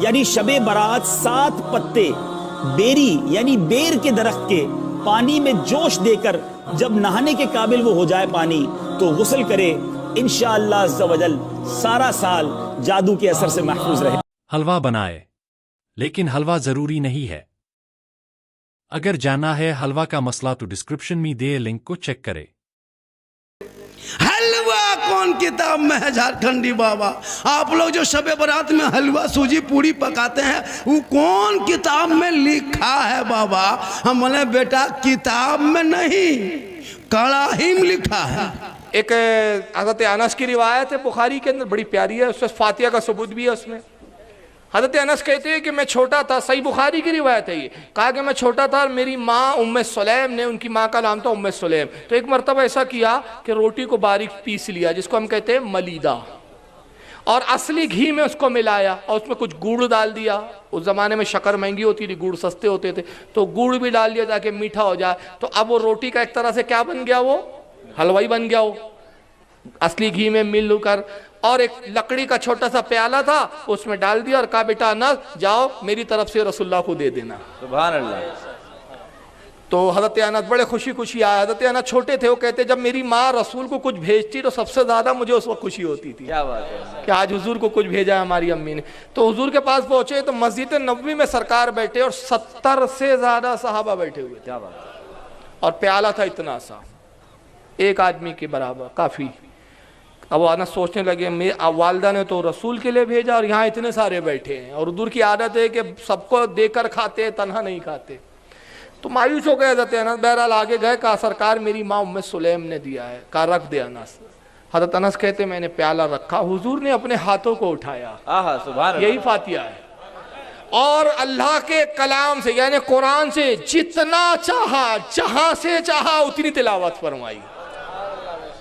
یعنی شب برات 7 پتے بیری یعنی بیر کے درخت کے پانی میں جوش دے کر جب نہانے کے قابل وہ ہو جائے پانی تو غسل کرے، انشاءاللہ عز و جل سارا سال جادو کے اثر سے محفوظ رہے۔ حلوہ بنائے، لیکن حلوہ ضروری نہیں ہے۔ اگر جانا ہے حلوہ کا مسئلہ تو ڈسکرپشن میں دے لنک کو چیک کرے۔ حلوہ کون کتاب میں ہے جھارکھنڈی بابا؟ آپ لوگ جو شب برات میں حلوہ سوجی پوری پکاتے ہیں وہ کون کتاب میں لکھا ہے بابا؟ ہم بولے بیٹا کتاب میں نہیں، کڑاہی میں لکھا ہے۔ ایک حضرت انس کی روایت ہے بخاری کے اندر، بڑی پیاری ہے، اس سے فاتحہ کا ثبوت بھی ہے اس میں۔ حضرت انس کہتے ہیں کہ میں چھوٹا تھا، صحیح بخاری کی روایت ہے یہ، کہا کہ میں چھوٹا تھا اور میری ماں ام سلیم نے، ان کی ماں کا نام تھا ام سلیم، تو ایک مرتبہ ایسا کیا کہ روٹی کو باریک پیس لیا جس کو ہم کہتے ہیں ملیدہ، اور اصلی گھی میں اس کو ملایا اور اس میں کچھ گڑ ڈال دیا۔ اس زمانے میں شکر مہنگی ہوتی تھی، گڑ سستے ہوتے تھے، تو گڑ بھی ڈال دیا تاکہ میٹھا ہو جائے، تو اب وہ روٹی کا ایک طرح سے کیا بن گیا، وہ حلوائی بن گیا، وہ اصلی گھی میں مل کر۔ اور ایک لکڑی کا چھوٹا سا پیالہ تھا، اس میں ڈال دیا اور کہا بیٹا انس جاؤ میری طرف سے رسول اللہ کو دے دینا۔ سبحان اللہ۔ تو حضرت انس بڑے خوشی خوشی آئے۔ حضرت انس چھوٹے تھے، وہ کہتے جب میری ماں رسول کو کچھ بھیجتی تو سب سے زیادہ مجھے اس وقت خوشی ہوتی تھی کیا بات ہے کہ آج حضور کو کچھ بھیجا ہے ہماری امی نے۔ تو حضور کے پاس پہنچے تو مسجد نبوی میں سرکار بیٹھے اور 70 سے زیادہ صحابہ بیٹھے ہوئے تھے، کیا بات ہے۔ اور پیالہ تھا اتنا سا، ایک آدمی کے برابر، کافی۔ اب وہ انس سوچنے لگے والدہ نے تو رسول کے لیے بھیجا اور یہاں اتنے سارے بیٹھے ہیں، اور حضور کی عادت ہے کہ سب کو دے کر کھاتے، تنہا نہیں کھاتے۔ تو مایوس ہو گئے حضرت انس، بہرحال آگے گئے، کہا سرکار میری ماں ام سلیم نے دیا ہے، کہا رکھ دے انس۔ حضرت انس کہتے میں نے پیالہ رکھا، حضور نے اپنے ہاتھوں کو اٹھایا، آہا سبحان اللہ۔ یہی فاتحہ ہے، اور اللہ کے کلام سے یعنی قرآن سے جتنا چاہا، جہاں سے چاہا اتنی تلاوت فرمائی،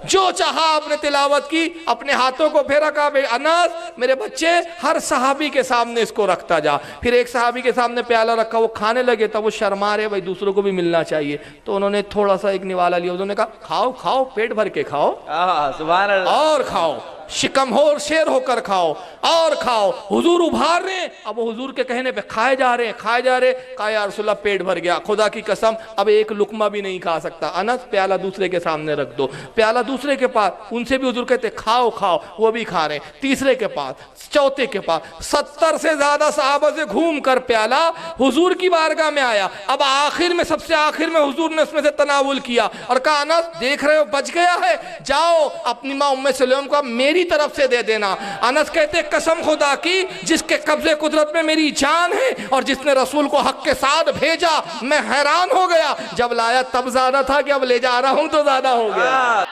جو چاہا آپ نے تلاوت کی، اپنے ہاتھوں کو پھیرا، کہا بے انس میرے بچے ہر صحابی کے سامنے اس کو رکھتا جا۔ پھر ایک صحابی کے سامنے پیالہ رکھا، وہ کھانے لگے تھا، وہ شرما رہے بھائی دوسروں کو بھی ملنا چاہیے، تو انہوں نے تھوڑا سا ایک نوالا لیا، انہوں نے کہا کھاؤ کھاؤ پیٹ بھر کے کھاؤ، آہا سبحان اللہ۔ اور کھاؤ، شکم ہو اور شیر ہو کر کھاؤ اور کھاؤ۔ حضور ابھار رہے ہیں، اب وہ حضور کے کہنے پہ کھائے جا رہے ہیں، کھائے جا رہے ہیں۔ کہا یا رسول اللہ پیٹ بھر گیا، خدا کی قسم اب ایک لقمہ بھی نہیں کھا سکتا۔ انس پیالہ دوسرے کے سامنے رکھ دو، پیالہ دوسرے کے پاس، ان سے بھی حضور کہتے کھاؤ کھاؤ، وہ بھی کھا رہے ہیں، تیسرے کے پاس، چوتھے کے پاس، 70 سے زیادہ صحابہ سے گھوم کر پیالہ حضور کی بارگاہ میں آیا۔ اب آخر میں، سب سے آخر میں حضور نے اس میں سے تناول کیا اور کہا انس دیکھ رہے ہو بچ گیا ہے، جاؤ اپنی ماں ام سلیم کو میری طرف سے دے دینا۔ انس کہتے قسم خدا کی جس کے قبضے قدرت میں میری جان ہے اور جس نے رسول کو حق کے ساتھ بھیجا، میں حیران ہو گیا، جب لایا تب زیادہ تھا کہ اب لے جا رہا ہوں تو زیادہ ہو گیا۔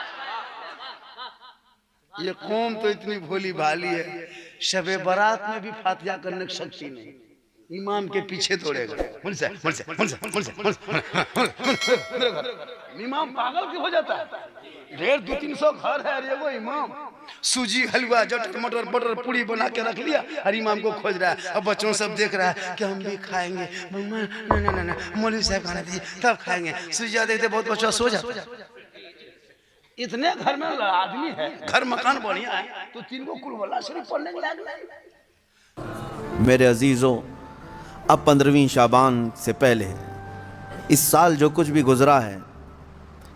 یہ قوم تو اتنی بھولی بھالی ہے، شب برات میں بھی فاتحہ کرنے کی شکتی نہیں، امام کے پیچھے توڑے گا۔ امام پاگل کیوں ہو جاتا ہے؟ 150-200 گھر ہے، یہ وہ امام سوجی حلوہ جٹر مٹر بٹر پوڑی بنا کے رکھ لیا، ہر امام کو کھوج رہا ہے۔ اب بچوں سب دیکھ رہا ہے کہ ہم بھی کھائیں گے، نہ مولوی صاحب کھانا دیجیے تب کھائیں گے۔ سوجی دیکھتے بہت بچہ سو جاتا، اتنے گھر میں آدمی ہے، گھر مکان بڑھیا ہے تو 3 کو قل واللہ شریف پڑھنے کے لائق نہیں۔ میرے عزیزوں، اب 15ویں شعبان سے پہلے اس سال جو کچھ بھی گزرا ہے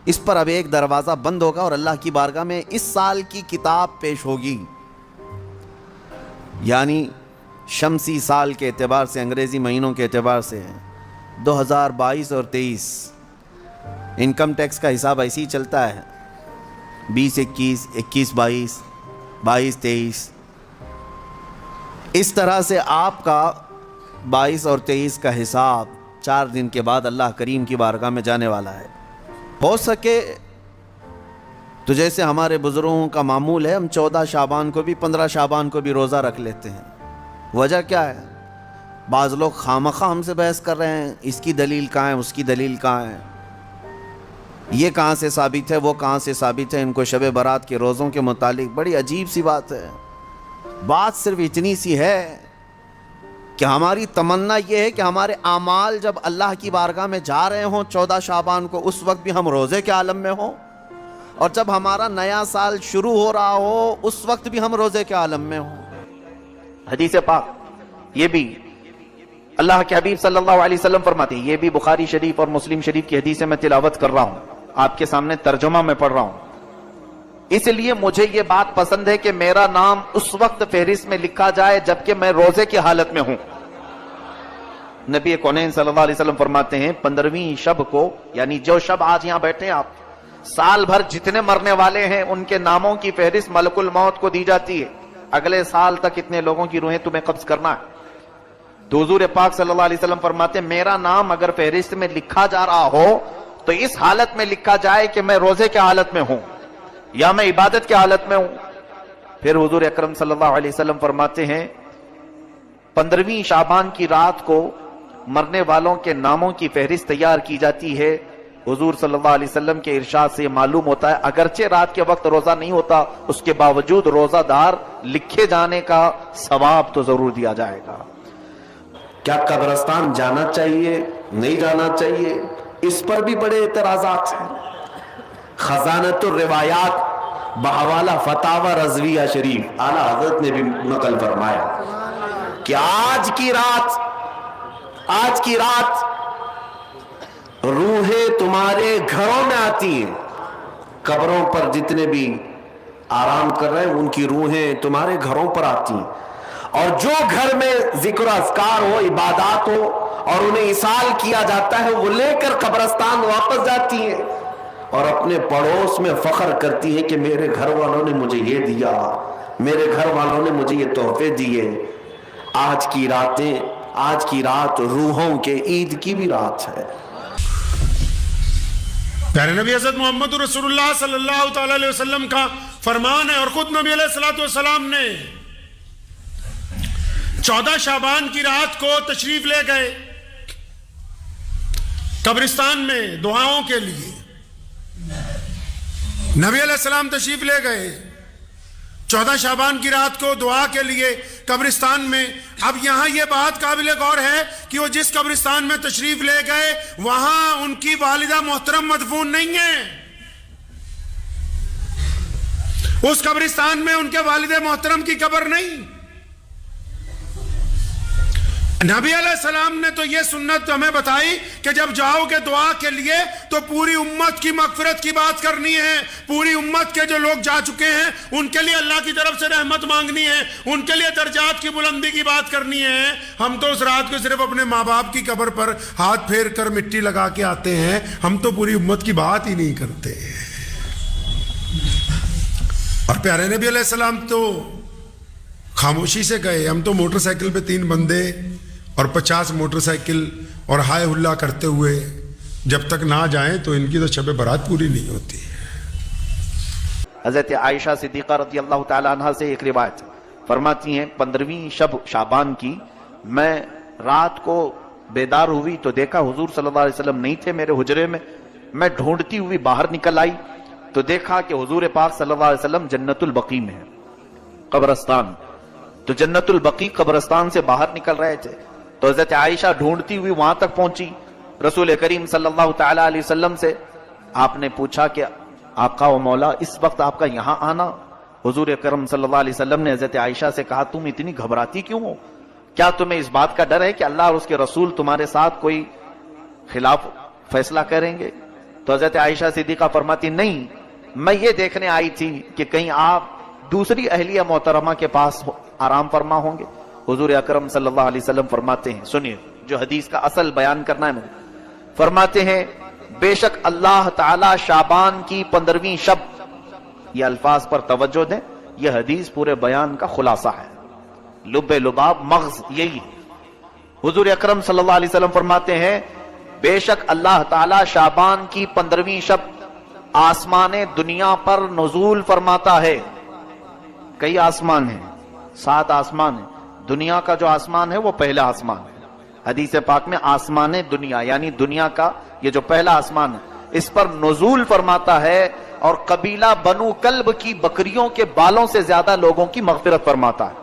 اس پر اب ایک دروازہ بند ہوگا اور اللہ کی بارگاہ میں اس سال کی کتاب پیش ہوگی، یعنی شمسی سال کے اعتبار سے، انگریزی مہینوں کے اعتبار سے 2022 اور 23 انکم ٹیکس کا حساب ایسے ہی چلتا ہے، 20-21 21-22 22-23 اس طرح سے آپ کا 22 اور 23 کا حساب 4 دن کے بعد اللہ کریم کی بارگاہ میں جانے والا ہے۔ ہو سکے تو جیسے ہمارے بزرگوں کا معمول ہے، ہم 14 شعبان کو بھی 15 شعبان کو بھی روزہ رکھ لیتے ہیں۔ وجہ کیا ہے؟ بعض لوگ خامخواہ ہم سے بحث کر رہے ہیں، اس کی دلیل کہاں ہے، اس کی دلیل کہاں ہے، یہ کہاں سے ثابت ہے، وہ کہاں سے ثابت ہے۔ ان کو شب برات کے روزوں کے متعلق بڑی عجیب سی بات ہے۔ بات صرف اتنی سی ہے کہ ہماری تمنا یہ ہے کہ ہمارے اعمال جب اللہ کی بارگاہ میں جا رہے ہوں 14 شعبان کو، اس وقت بھی ہم روزے کے عالم میں ہوں، اور جب ہمارا نیا سال شروع ہو رہا ہو اس وقت بھی ہم روزے کے عالم میں ہوں۔ حدیث پاک یہ بھی اللہ کے حبیب صلی اللہ علیہ وسلم فرماتے ہیں، یہ بھی بخاری شریف اور مسلم شریف کی حدیث میں تلاوت کر رہا ہوں، آپ کے سامنے ترجمہ میں پڑھ رہا ہوں۔ اس لیے مجھے یہ بات پسند ہے کہ میرا نام اس وقت فہرست میں لکھا جائے جبکہ میں روزے کی حالت میں ہوں۔ نبی کونین صلی اللہ علیہ وسلم فرماتے ہیں 15ویں شب کو، یعنی جو شب آج یہاں بیٹھے ہیں آپ، سال بھر جتنے مرنے والے ہیں ان کے ناموں کی فہرست ملک الموت کو دی جاتی ہے، اگلے سال تک اتنے لوگوں کی روحیں تمہیں قبض کرنا ہے۔ تو حضور پاک صلی اللہ علیہ وسلم فرماتے ہیں میرا نام اگر فہرست میں لکھا جا رہا ہو تو اس حالت میں لکھا جائے کہ میں روزے کی حالت میں ہوں یا میں عبادت کی حالت میں ہوں۔ پھر حضور اکرم صلی اللہ علیہ وسلم فرماتے ہیں 15ویں شعبان کی رات کو مرنے والوں کے ناموں کی فہرست تیار کی جاتی ہے۔ حضور صلی اللہ علیہ وسلم کے ارشاد سے معلوم ہوتا ہے اگرچہ رات کے وقت روزہ نہیں ہوتا، اس کے باوجود روزہ دار لکھے جانے کا ثواب تو ضرور دیا جائے گا۔ کیا قبرستان جانا چاہیے نہیں جانا چاہیے، اس پر بھی بڑے اعتراضات ہیں۔ خزانۃ الروایات بحوالہ فتاوی رضویہ شریف اعلیٰ حضرت نے بھی نقل فرمایا کہ آج کی رات روحیں تمہارے گھروں میں آتی ہیں، قبروں پر جتنے بھی آرام کر رہے ہیں ان کی روحیں تمہارے گھروں پر آتی ہیں، اور جو گھر میں ذکر اذکار ہو، عبادات ہو اور انہیں اصال کیا جاتا ہے وہ لے کر قبرستان واپس جاتی ہیں اور اپنے پڑوس میں فخر کرتی ہے کہ میرے گھر والوں نے مجھے یہ دیا، میرے گھر والوں نے مجھے یہ تحفے دیے۔ آج کی رات روحوں کے عید کی بھی رات ہے۔ پیارے نبی حضرت محمد رسول اللہ صلی اللہ تعالی علیہ وسلم کا فرمان ہے، اور خود نبی علیہ الصلوۃ والسلام نے 14 شعبان کی رات کو تشریف لے گئے قبرستان میں دعاؤں کے لیے۔ نبی علیہ السلام تشریف لے گئے 14 شعبان کی رات کو دعا کے لیے قبرستان میں۔ اب یہاں یہ بات قابل غور ہے کہ وہ جس قبرستان میں تشریف لے گئے وہاں ان کی والدہ محترم مدفون نہیں ہیں، اس قبرستان میں ان کے والد محترم کی قبر نہیں۔ نبی علیہ السلام نے تو یہ سنت ہمیں بتائی کہ جب جاؤ گے دعا کے لیے تو پوری امت کی مغفرت کی بات کرنی ہے، پوری امت کے جو لوگ جا چکے ہیں ان کے لیے اللہ کی طرف سے رحمت مانگنی ہے، ان کے لیے درجات کی بلندی کی بات کرنی ہے۔ ہم تو اس رات کو صرف اپنے ماں باپ کی قبر پر ہاتھ پھیر کر مٹی لگا کے آتے ہیں، ہم تو پوری امت کی بات ہی نہیں کرتے۔ اور پیارے نبی علیہ السلام تو خاموشی سے گئے، ہم تو موٹر سائیکل پہ 3 بندے اور 50 موٹر سائیکل اور ہائے ہلا کرتے ہوئے جب تک نہ جائیں تو ان کی تو شب برات پوری نہیں ہوتی۔ حضرت عائشہ صدیقہ رضی اللہ تعالی عنہ سے ایک روایت فرماتی ہیں 15ویں شب شعبان کی میں رات کو بیدار ہوئی تو دیکھا حضور صلی اللہ علیہ وسلم نہیں تھے میرے حجرے میں، میں ڈھونڈتی ہوئی باہر نکل آئی تو دیکھا کہ حضور پاک صلی اللہ علیہ وسلم جنت البقیع میں ہے، قبرستان، تو جنت البقیع قبرستان سے باہر نکل رہے تھے تو حضرت عائشہ ڈھونڈتی ہوئی وہاں تک پہنچی، رسول کریم صلی اللہ تعالی علیہ وسلم سے آپ نے پوچھا کہ آقا و مولا اس وقت آپ کا یہاں آنا؟ حضور کرم صلی اللہ علیہ وسلم نے حضرت عائشہ سے کہا تم اتنی گھبراتی کیوں ہو؟ کیا تمہیں اس بات کا ڈر ہے کہ اللہ اور اس کے رسول تمہارے ساتھ کوئی خلاف فیصلہ کریں گے؟ تو حضرت عائشہ صدیقہ فرماتی نہیں، میں یہ دیکھنے آئی تھی کہ کہیں آپ دوسری اہلیہ محترمہ کے پاس آرام فرما ہوں گے۔ حضور اکرم صلی اللہ علیہ وسلم فرماتے ہیں، سنیے جو حدیث کا اصل بیان کرنا ہے مجھے، فرماتے ہیں بے شک اللہ تعالی شعبان کی 15ویں شب، یہ الفاظ پر توجہ دیں، یہ حدیث پورے بیان کا خلاصہ ہے، لب لباب مغز یہی ہے۔ حضور اکرم صلی اللہ علیہ وسلم فرماتے ہیں بے شک اللہ تعالی شعبان کی 15ویں شب آسمان دنیا پر نزول فرماتا ہے۔ کئی آسمان ہیں، 7 آسمان ہیں، دنیا کا جو آسمان ہے وہ پہلا آسمان ہے۔ حدیث پاک میں آسمان دنیا یعنی دنیا کا یہ جو پہلا آسمان ہے اس پر نزول فرماتا ہے، اور قبیلہ بنو کلب کی بکریوں کے بالوں سے زیادہ لوگوں کی مغفرت فرماتا ہے۔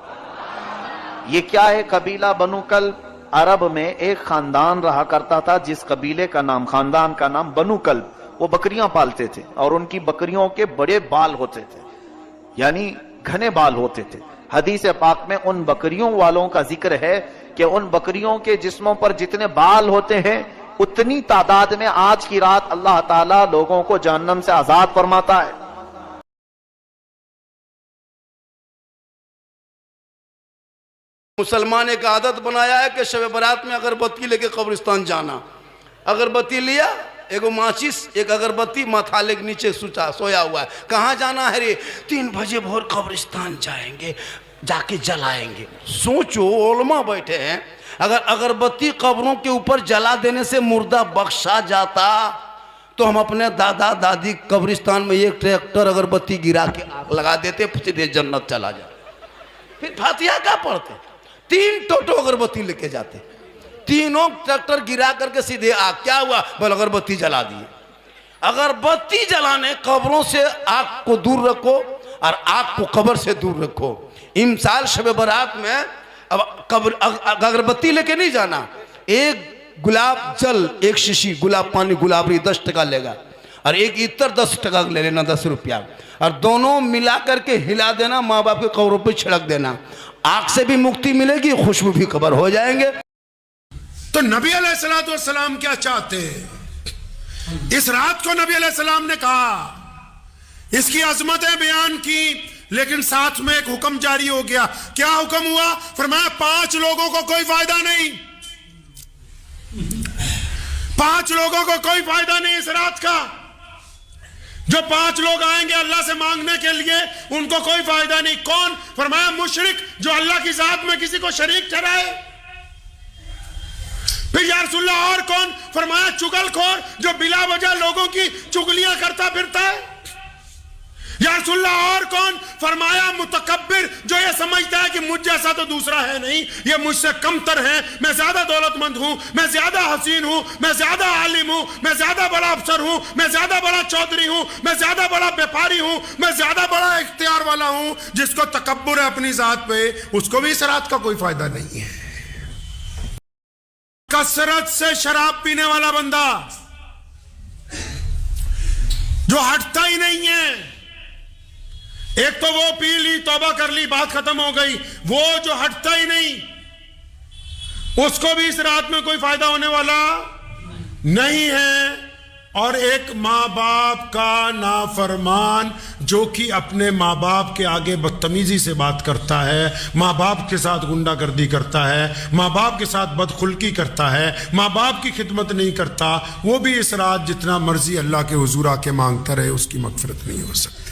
یہ کیا ہے قبیلہ بنو کلب؟ عرب میں ایک خاندان رہا کرتا تھا جس قبیلے کا نام، خاندان کا نام بنو کلب، وہ بکریاں پالتے تھے اور ان کی بکریوں کے بڑے بال ہوتے تھے، یعنی گھنے بال ہوتے تھے، حدیث پاک میں ان بکریوں والوں کا ذکر ہے کہ ان بکریوں کے جسموں پر جتنے بال ہوتے ہیں اتنی تعداد میں آج کی رات اللہ تعالیٰ لوگوں کو جہنم سے آزاد فرماتا ہے. مسلمان ایک عادت بنایا ہے کہ شب برات میں اگربتی لے کے قبرستان جانا. اگربتی لیا، ایک ماچس ایک اگربتی ماتھالے کے نیچے سویا ہوا ہے. کہاں جانا ہے رے؟ 3 بجے بھور قبرستان جائیں گے، جا کے جلائیں گے. سوچو علماء بیٹھے ہیں، اگر اگربتی قبروں کے اوپر جلا دینے سے مردہ بخشا جاتا تو ہم اپنے دادا دادی قبرستان میں ایک ٹریکٹر اگربتی گرا کے آگ لگا دیتے، سیدھے جنت چلا جاتے. پھر فاتحہ کیا پڑھتے؟ 3 ٹوٹو اگربتی لے کے جاتے، تینوں ٹریکٹر گرا کر کے سیدھے آگ. کیا ہوا؟ بل اگربتی جلا دیے. اگربتی جلانے قبروں سے آگ کو دور رکھو اور آگ کو قبر سے دور رکھو. امسال شب برات میں اگربتی لے کے نہیں جانا. ایک گلاب جل، ایک شیشی گلاب پانی گلابری 10 ٹکا لے گا، اور ایک عطر 10 ٹکا لے لینا، 10 روپیہ، اور دونوں ملا کر کے ہلا دینا، ماں باپ کے قبروں پہ چھڑک دینا. آگ سے بھی مکتی ملے گی، خوشبو بھی قبر ہو جائیں گے. تو نبی علیہ السلام کیا چاہتے؟ اس رات کو نبی علیہ السلام نے کہا، اس کی عظمتیں بیان کی، لیکن ساتھ میں ایک حکم جاری ہو گیا. کیا حکم ہوا؟ فرمایا 5 لوگوں کو کوئی فائدہ نہیں، 5 لوگوں کو کوئی فائدہ نہیں اس رات کا. جو 5 لوگ آئیں گے اللہ سے مانگنے کے لیے، ان کو کوئی فائدہ نہیں. کون؟ فرمایا مشرک جو اللہ کی ذات میں کسی کو شریک ٹھہرائے. پھر یا رسول اللہ اور کون؟ فرمایا چگل خور جو بلا وجہ لوگوں کی چگلیاں کرتا پھرتا ہے. یا رسول اللہ اور کون؟ فرمایا متکبر جو یہ سمجھتا ہے کہ مجھ جیسا تو دوسرا ہے نہیں، یہ مجھ سے کمتر ہے، میں زیادہ دولت مند ہوں، میں زیادہ حسین ہوں، میں زیادہ عالم ہوں، میں زیادہ بڑا افسر ہوں، میں زیادہ بڑا چودھری ہوں، میں زیادہ بڑا بیپاری ہوں، میں زیادہ بڑا اختیار والا ہوں. جس کو تکبر ہے اپنی ذات پہ، اس کو بھی اس رات کا کوئی فائدہ نہیں ہے. کثرت سے شراب پینے والا بندہ جو ہٹتا ہی نہیں ہے، ایک تو وہ پی لی توبہ کر لی بات ختم ہو گئی، وہ جو ہٹتا ہی نہیں اس کو بھی اس رات میں کوئی فائدہ ہونے والا نہیں ہے. اور ایک ماں باپ کا نافرمان جو کہ اپنے ماں باپ کے آگے بدتمیزی سے بات کرتا ہے، ماں باپ کے ساتھ غنڈہ گردی کرتا ہے، ماں باپ کے ساتھ بدخلقی کرتا ہے، ماں باپ کی خدمت نہیں کرتا، وہ بھی اس رات جتنا مرضی اللہ کے حضور آ کے مانگتا رہے، اس کی مغفرت نہیں ہو سکتی.